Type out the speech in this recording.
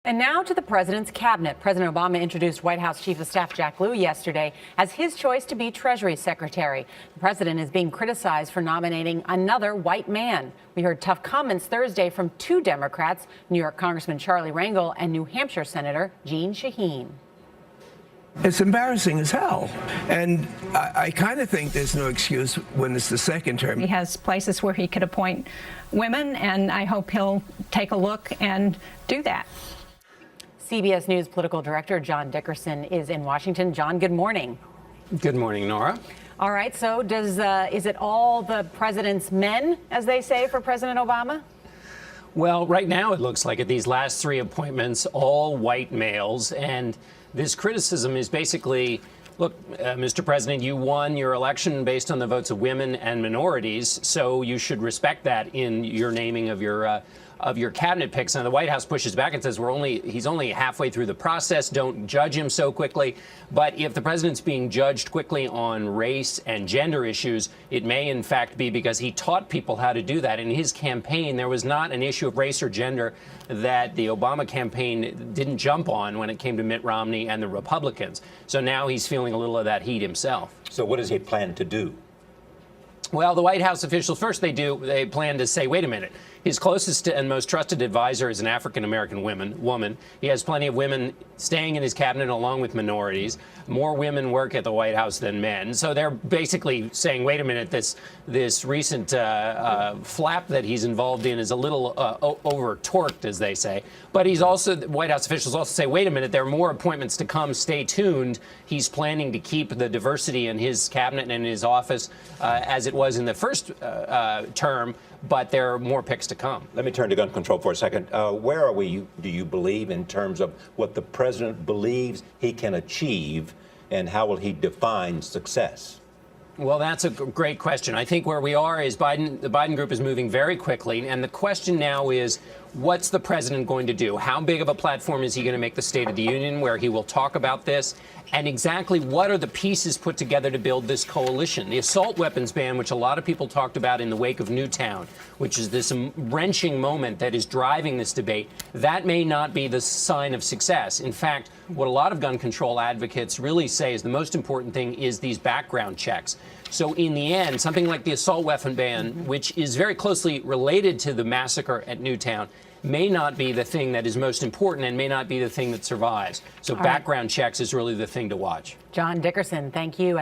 And now to the president's cabinet. President Obama introduced White House Chief of Staff Jack Lew yesterday as his choice to be Treasury Secretary. The president is being criticized for nominating another white man. We heard tough comments Thursday from two Democrats, New York Congressman Charlie Rangel and New Hampshire Senator Jeanne Shaheen. It's embarrassing as hell. And I kind of think there's no excuse when it's the second term. He has places where he could appoint women, and I hope he'll take a look and do that. CBS News political director John Dickerson is in Washington. John, good morning. Good morning, Nora. All right, so is it all the president's men, as they say, for President Obama? Well, right now it looks like at these last three appointments, all white males. And this criticism is basically, look, Mr. President, you won your election based on the votes of women and minorities, so you should respect that in your naming of your cabinet picks. Now, the White House pushes back and says he's only halfway through the process. Don't judge him so quickly. But if the president's being judged quickly on race and gender issues, it may in fact be because he taught people how to do that. In his campaign, there was not an issue of race or gender that the Obama campaign didn't jump on when it came to Mitt Romney and the Republicans. So now he's feeling a little of that heat himself. So what does he plan to do? Well, the White House officials, first they plan to say, wait a minute, his closest and most trusted advisor is an African-American woman. He has plenty of women staying in his cabinet along with minorities. More women work at the White House than men. So they're basically saying, wait a minute, this recent flap that he's involved in is a little over-torqued, as they say. But he's also, the White House officials also say, wait a minute, there are more appointments to come. Stay tuned. He's planning to keep the diversity in his cabinet and in his office as it was in the first term, but there are more picks to come. Let me turn to gun control for a second. Where are we, do you believe, in terms of what the president believes he can achieve, and how will he define success? Well, that's a great question. I think where we are is the Biden group is moving very quickly. And the question now is, what's the president going to do? How big of a platform is he going to make the State of the Union where he will talk about this? And exactly what are the pieces put together to build this coalition? The assault weapons ban, which a lot of people talked about in the wake of Newtown, which is this wrenching moment that is driving this debate, that may not be the sign of success. In fact, what a lot of gun control advocates really say is the most important thing is these background checks. So in the end, something like the assault weapon ban, which is very closely related to the massacre at Newtown, may not be the thing that is most important and may not be the thing that survives. So background checks is really the thing to watch. John Dickerson, thank you.